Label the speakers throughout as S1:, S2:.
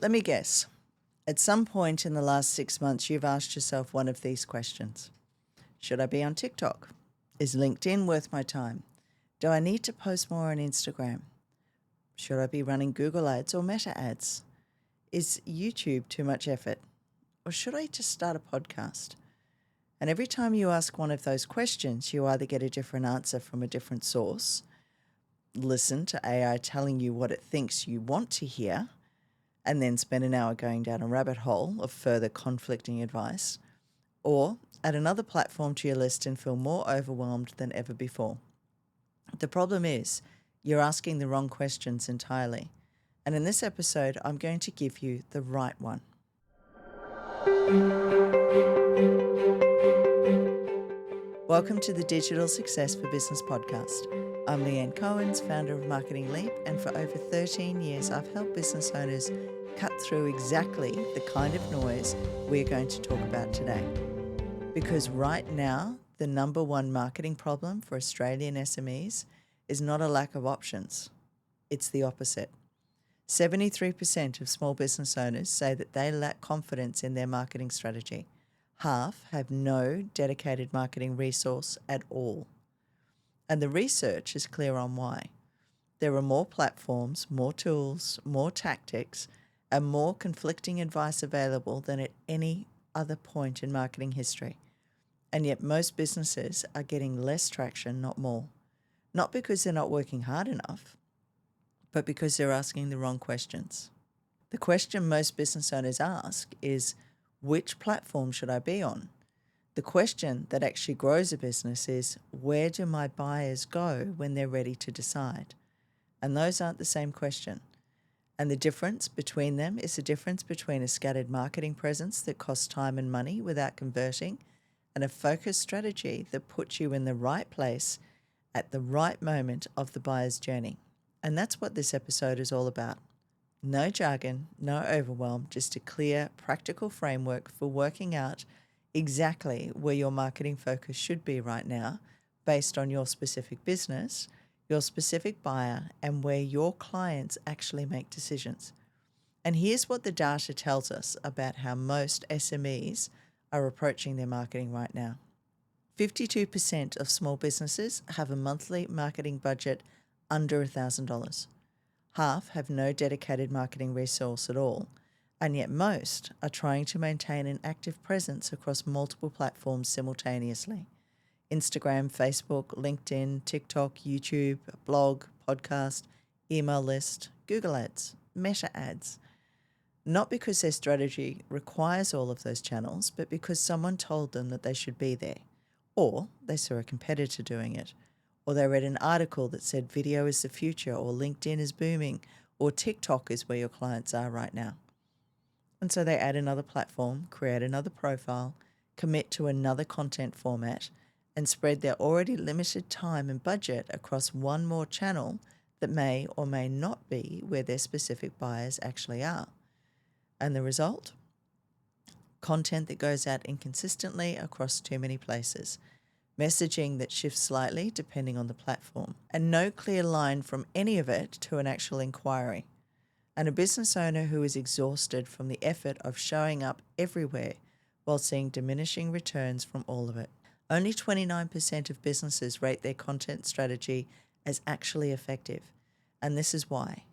S1: Let me guess. At some point in the last 6 months, you've asked yourself one of these questions. Should I be on TikTok? Is LinkedIn worth my time? Do I need to post more on Instagram? Should I be running Google ads or Meta ads? Is YouTube too much effort? Or should I just start a podcast? And every time you ask one of those questions, you either get a different answer from a different source, listen to AI telling you what it thinks you want to hear, and then spend an hour going down a rabbit hole of further conflicting advice, or add another platform to your list and feel more overwhelmed than ever before. The problem is, you're asking the wrong questions entirely. And in this episode, I'm going to give you the right one. Welcome to the Digital Success for Business podcast. I'm Leanne Cohens, founder of Marketing Leap, and for over 13 years, I've helped business owners cut through exactly the kind of noise we're going to talk about today. Because right now, the number one marketing problem for Australian SMEs is not a lack of options. It's the opposite. 73% of small business owners say that they lack confidence in their marketing strategy. Half have no dedicated marketing resource at all. And the research is clear on why. There are more platforms, more tools, more tactics, and more conflicting advice available than at any other point in marketing history. And yet most businesses are getting less traction, not more. Not because they're not working hard enough, but because they're asking the wrong questions. The question most business owners ask is, which platform should I be on? The question that actually grows a business is, where do my buyers go when they're ready to decide? And those aren't the same question. And the difference between them is the difference between a scattered marketing presence that costs time and money without converting, and a focused strategy that puts you in the right place at the right moment of the buyer's journey. And that's what this episode is all about. No jargon, no overwhelm, just a clear, practical framework for working out exactly where your marketing focus should be right now, based on your specific business, your specific buyer, and where your clients actually make decisions. And here's what the data tells us about how most SMEs are approaching their marketing right now. 52% of small businesses have a monthly marketing budget under $1,000. Half have no dedicated marketing resource at all, and yet most are trying to maintain an active presence across multiple platforms simultaneously. Instagram, Facebook, LinkedIn, TikTok, YouTube, blog, podcast, email list, Google ads, Meta ads. Not because their strategy requires all of those channels, but because someone told them that they should be there, or they saw a competitor doing it, or they read an article that said video is the future, or LinkedIn is booming, or TikTok is where your clients are right now. And so they add another platform, create another profile, commit to another content format, and spread their already limited time and budget across one more channel that may or may not be where their specific buyers actually are. And the result? Content that goes out inconsistently across too many places. Messaging that shifts slightly depending on the platform, and no clear line from any of it to an actual inquiry. And a business owner who is exhausted from the effort of showing up everywhere while seeing diminishing returns from all of it. Only 29% of businesses rate their content strategy as actually effective, and this is why.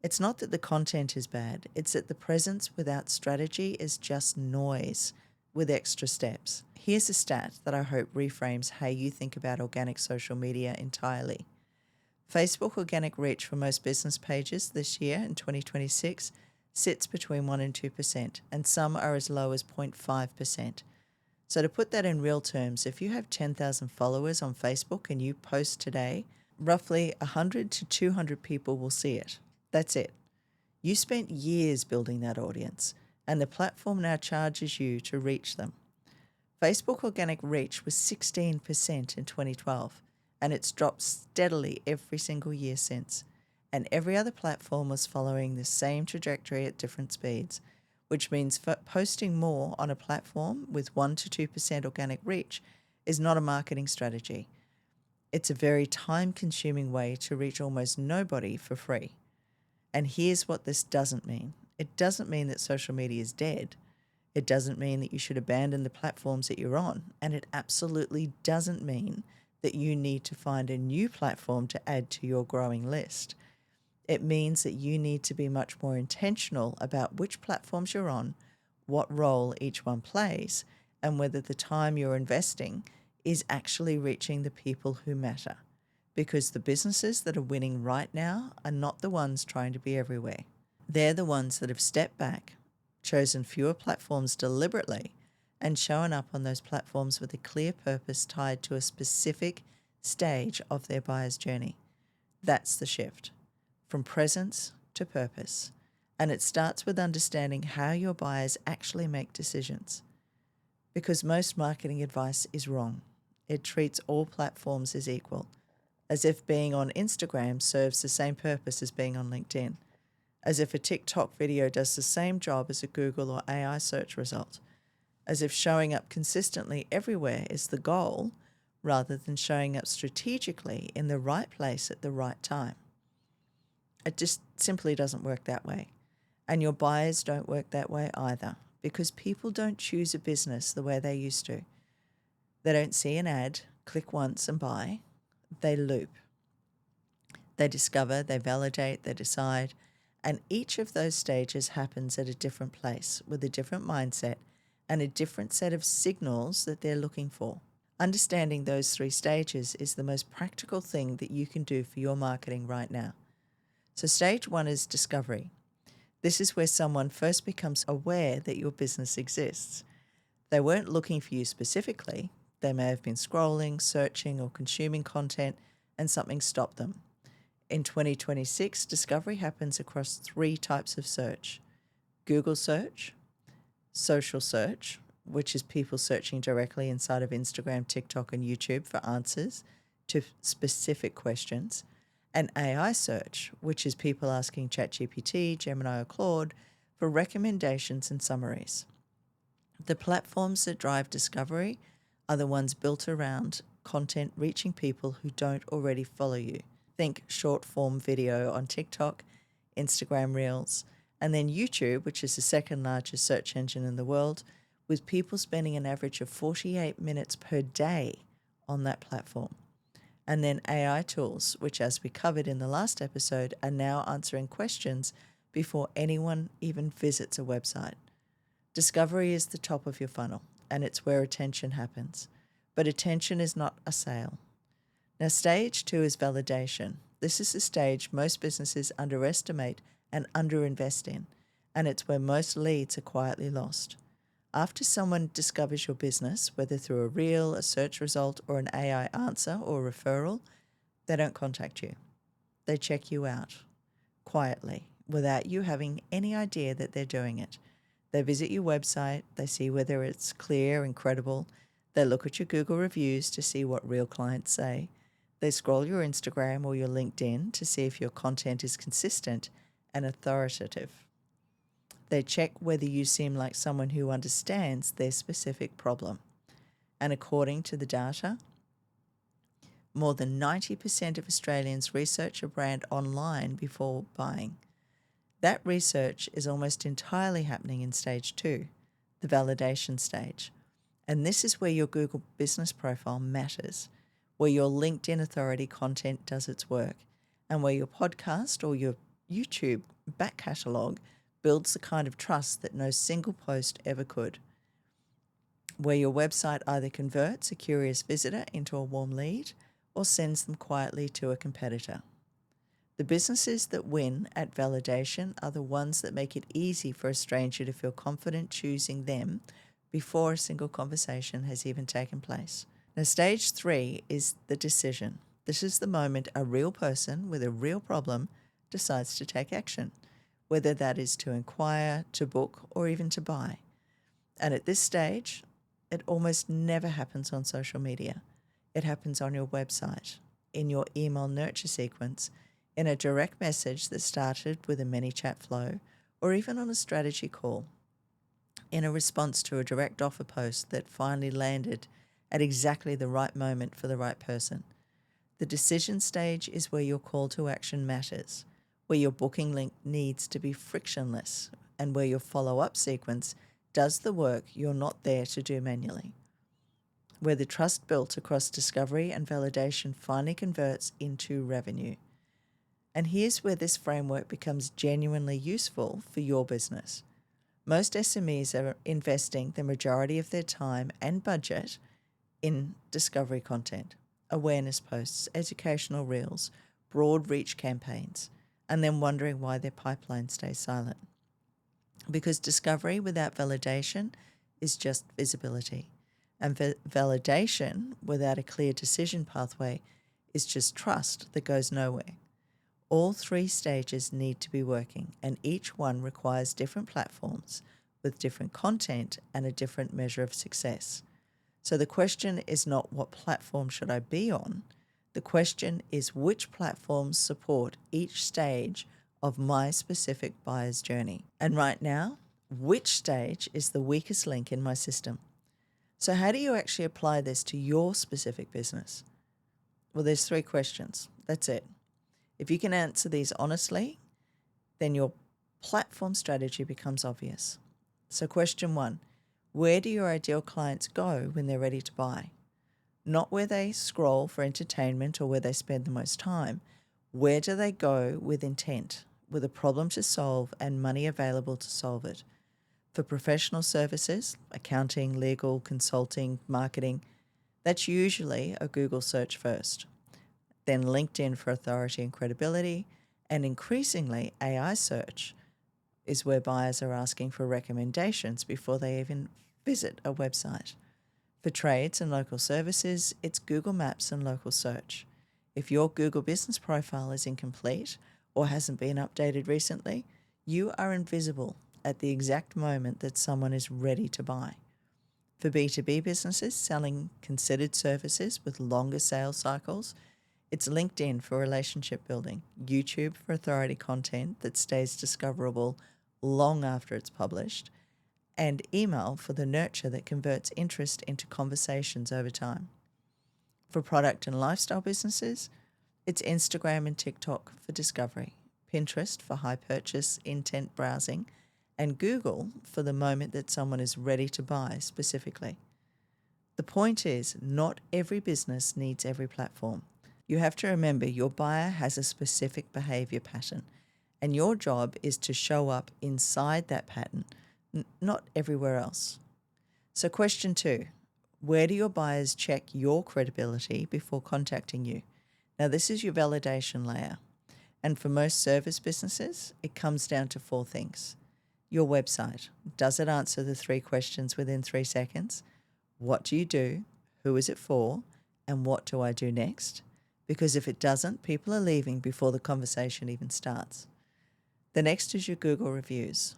S1: It's not that the content is bad, it's that the presence without strategy is just noise with extra steps. Here's a stat that I hope reframes how you think about organic social media entirely. Facebook organic reach for most business pages this year in 2026 sits between 1 and 2%, and some are as low as 0.5%. So to put that in real terms, if you have 10,000 followers on Facebook and you post today, roughly 100 to 200 people will see it. That's it. You spent years building that audience, and the platform now charges you to reach them. Facebook organic reach was 16% in 2012, and it's dropped steadily every single year since. And every other platform was following the same trajectory at different speeds, which means posting more on a platform with 1 to 2% organic reach is not a marketing strategy. It's a very time-consuming way to reach almost nobody for free. And here's what this doesn't mean. It doesn't mean that social media is dead. It doesn't mean that you should abandon the platforms that you're on. And it absolutely doesn't mean that you need to find a new platform to add to your growing list. It means that you need to be much more intentional about which platforms you're on, what role each one plays, and whether the time you're investing is actually reaching the people who matter. Because the businesses that are winning right now are not the ones trying to be everywhere. They're the ones that have stepped back, chosen fewer platforms deliberately, and shown up on those platforms with a clear purpose tied to a specific stage of their buyer's journey. That's the shift, from presence to purpose. And it starts with understanding how your buyers actually make decisions. Because most marketing advice is wrong. It treats all platforms as equal, as if being on Instagram serves the same purpose as being on LinkedIn, as if a TikTok video does the same job as a Google or AI search result, as if showing up consistently everywhere is the goal, rather than showing up strategically in the right place at the right time. It just simply doesn't work that way. And your buyers don't work that way either, because people don't choose a business the way they used to. They don't see an ad, click once and buy. They loop. They discover, they validate, they decide, and each of those stages happens at a different place with a different mindset and a different set of signals that they're looking for. Understanding those 3 stages is the most practical thing that you can do for your marketing right now. So stage 1 is discovery. This is where someone first becomes aware that your business exists. They weren't looking for you specifically. They may have been scrolling, searching, or consuming content, and something stopped them. In 2026, discovery happens across 3 types of search: Google search, social search, which is people searching directly inside of Instagram, TikTok, and YouTube for answers to specific questions, and AI search, which is people asking ChatGPT, Gemini, or Claude for recommendations and summaries. The platforms that drive discovery are the ones built around content reaching people who don't already follow you. Think short form video on TikTok, Instagram Reels, and then YouTube, which is the second largest search engine in the world, with people spending an average of 48 minutes per day on that platform. And then AI tools, which, as we covered in the last episode, are now answering questions before anyone even visits a website. Discovery is the top of your funnel, and it's where attention happens. But attention is not a sale. Now, stage 2 is validation. This is the stage most businesses underestimate and underinvest in, and it's where most leads are quietly lost. After someone discovers your business, whether through a reel, a search result, or an AI answer or referral, they don't contact you. They check you out quietly, without you having any idea that they're doing it. They visit your website, they see whether it's clear and credible, they look at your Google reviews to see what real clients say, they scroll your Instagram or your LinkedIn to see if your content is consistent and authoritative. They check whether you seem like someone who understands their specific problem. And according to the data, more than 90% of Australians research a brand online before buying. That research is almost entirely happening in stage 2, the validation stage. And this is where your Google business profile matters, where your LinkedIn authority content does its work, and where your podcast or your YouTube back catalogue builds the kind of trust that no single post ever could. Where your website either converts a curious visitor into a warm lead or sends them quietly to a competitor. The businesses that win at validation are the ones that make it easy for a stranger to feel confident choosing them before a single conversation has even taken place. Now, stage 3 is the decision. This is the moment a real person with a real problem decides to take action, whether that is to inquire, to book, or even to buy. And at this stage, it almost never happens on social media. It happens on your website, in your email nurture sequence, in a direct message that started with a ManyChat flow, or even on a strategy call, in a response to a direct offer post that finally landed at exactly the right moment for the right person. The decision stage is where your call to action matters, where your booking link needs to be frictionless, and where your follow-up sequence does the work you're not there to do manually. Where the trust built across discovery and validation finally converts into revenue. And here's where this framework becomes genuinely useful for your business. Most SMEs are investing the majority of their time and budget in discovery content, awareness posts, educational reels, broad reach campaigns, and then wondering why their pipeline stays silent. Because discovery without validation is just visibility, and validation without a clear decision pathway is just trust that goes nowhere. All three stages need to be working, and each one requires different platforms with different content and a different measure of success. So the question is not what platform should I be on? The question is which platforms support each stage of my specific buyer's journey. And right now, which stage is the weakest link in my system? So how do you actually apply this to your specific business? Well, there's 3 questions. That's it. If you can answer these honestly, then your platform strategy becomes obvious. So question 1, where do your ideal clients go when they're ready to buy? Not where they scroll for entertainment or where they spend the most time. Where do they go with intent, with a problem to solve and money available to solve it? For professional services, accounting, legal, consulting, marketing, that's usually a Google search first. Then LinkedIn for authority and credibility, and increasingly AI search is where buyers are asking for recommendations before they even visit a website. For trades and local services, it's Google Maps and local search. If your Google business profile is incomplete or hasn't been updated recently, you are invisible at the exact moment that someone is ready to buy. For B2B businesses selling considered services with longer sales cycles, it's LinkedIn for relationship building, YouTube for authority content that stays discoverable long after it's published, and email for the nurture that converts interest into conversations over time. For product and lifestyle businesses, it's Instagram and TikTok for discovery, Pinterest for high purchase intent browsing, and Google for the moment that someone is ready to buy specifically. The point is, not every business needs every platform. You have to remember your buyer has a specific behavior pattern, and your job is to show up inside that pattern, not everywhere else. So question 2, where do your buyers check your credibility before contacting you? Now this is your validation layer. And for most service businesses, it comes down to 4 things. Your website. Does it answer the 3 questions within 3 seconds? What do you do? Who is it for? And what do I do next? Because if it doesn't, people are leaving before the conversation even starts. The next is your Google reviews.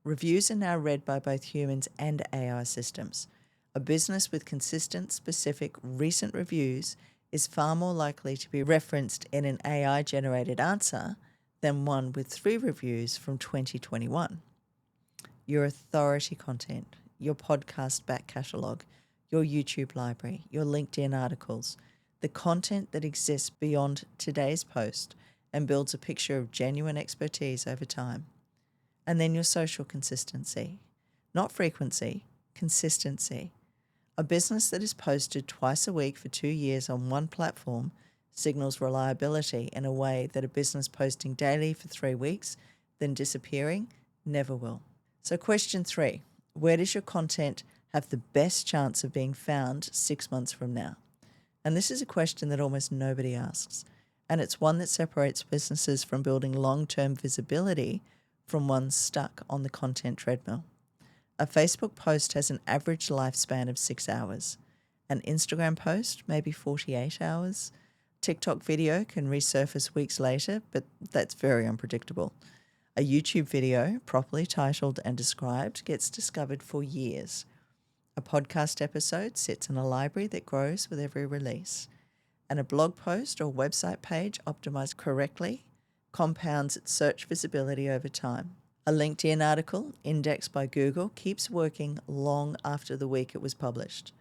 S1: Reviews are now read by both humans and AI systems. A business with consistent, specific, recent reviews is far more likely to be referenced in an AI-generated answer than one with 3 reviews from 2021. Your authority content, your podcast back catalogue, your YouTube library, your LinkedIn articles, the content that exists beyond today's post and builds a picture of genuine expertise over time. And then your social consistency, not frequency, consistency. A business that is posted twice a week for 2 years on one platform signals reliability in a way that a business posting daily for 3 weeks, then disappearing, never will. So question 3, where does your content have the best chance of being found 6 months from now? And this is a question that almost nobody asks. And it's one that separates businesses from building long-term visibility from ones stuck on the content treadmill. A Facebook post has an average lifespan of 6 hours. An Instagram post, maybe 48 hours. TikTok video can resurface weeks later, but that's very unpredictable. A YouTube video, properly titled and described, gets discovered for years. A podcast episode sits in a library that grows with every release. And a blog post or website page optimized correctly compounds its search visibility over time. A LinkedIn article indexed by Google keeps working long after the week it was published.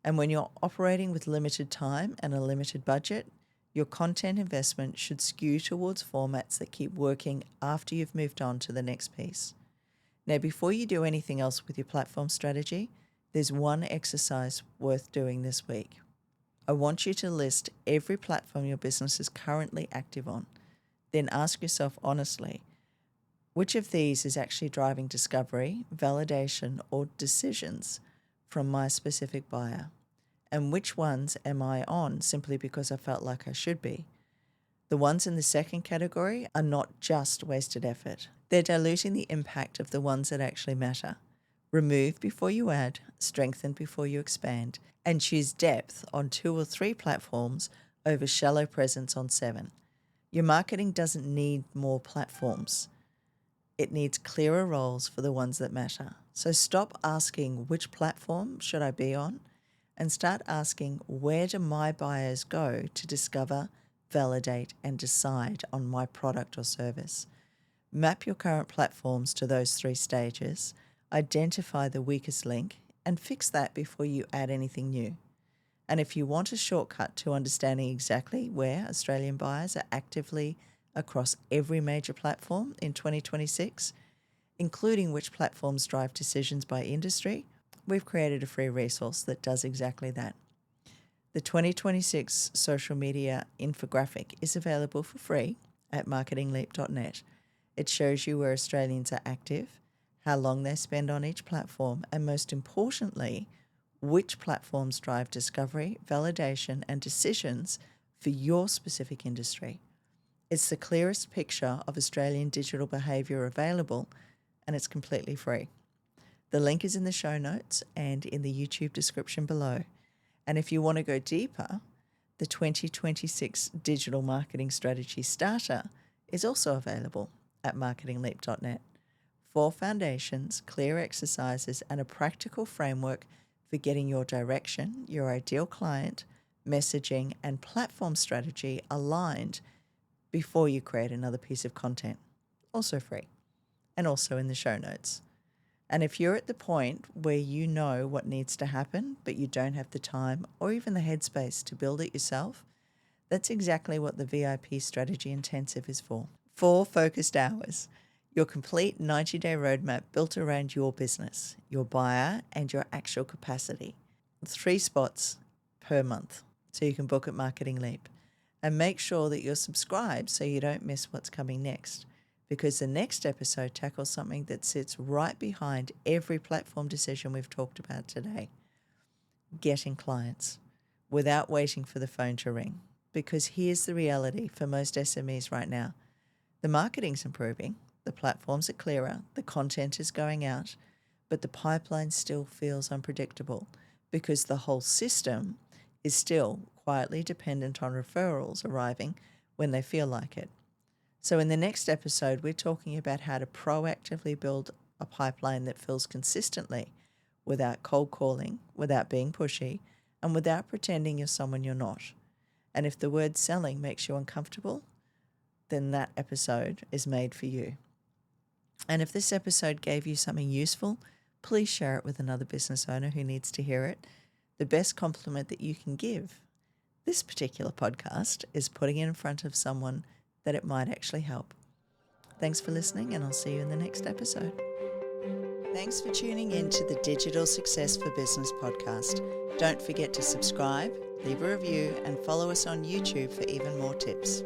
S1: And when you're operating with limited time and a limited budget, your content investment should skew towards formats that keep working after you've moved on to the next piece. Now, before you do anything else with your platform strategy, there's one exercise worth doing this week. I want you to list every platform your business is currently active on. Then ask yourself honestly, which of these is actually driving discovery, validation, or decisions from my specific buyer? And which ones am I on simply because I felt like I should be? The ones in the second category are not just wasted effort. They're diluting the impact of the ones that actually matter. Remove before you add, strengthen before you expand, and choose depth on 2 or 3 platforms over shallow presence on 7. Your marketing doesn't need more platforms. It needs clearer roles for the ones that matter. So stop asking which platform should I be on and start asking where do my buyers go to discover, validate, and decide on my product or service. Map your current platforms to those 3 stages, identify the weakest link, and fix that before you add anything new. And if you want a shortcut to understanding exactly where Australian buyers are actively across every major platform in 2026, including which platforms drive decisions by industry, we've created a free resource that does exactly that. The 2026 social media infographic is available for free at marketingleap.net. It shows you where Australians are active, how long they spend on each platform, and most importantly, which platforms drive discovery, validation, and decisions for your specific industry. It's the clearest picture of Australian digital behaviour available, and it's completely free. The link is in the show notes and in the YouTube description below. And if you want to go deeper, the 2026 Digital Marketing Strategy Starter is also available at marketingleap.net. 4 foundations, clear exercises, and a practical framework for getting your direction, your ideal client, messaging, and platform strategy aligned before you create another piece of content. Also free, and also in the show notes. And if you're at the point where you know what needs to happen, but you don't have the time or even the headspace to build it yourself, that's exactly what the VIP Strategy Intensive is for. 4 focused hours. Your complete 90-day roadmap built around your business, your buyer, and your actual capacity. 3 spots per month, so you can book at Marketing Leap. And make sure that you're subscribed so you don't miss what's coming next, because the next episode tackles something that sits right behind every platform decision we've talked about today. Getting clients without waiting for the phone to ring. Because here's the reality for most SMEs right now. The marketing's improving, the platforms are clearer, the content is going out, but the pipeline still feels unpredictable because the whole system is still quietly dependent on referrals arriving when they feel like it. So in the next episode, we're talking about how to proactively build a pipeline that fills consistently without cold calling, without being pushy, and without pretending you're someone you're not. And if the word selling makes you uncomfortable, then that episode is made for you. And if this episode gave you something useful, please share it with another business owner who needs to hear it. The best compliment that you can give this particular podcast is putting it in front of someone that it might actually help. Thanks for listening, and I'll see you in the next episode. Thanks for tuning in to the Digital Success for Business podcast. Don't forget to subscribe, leave a review, and follow us on YouTube for even more tips.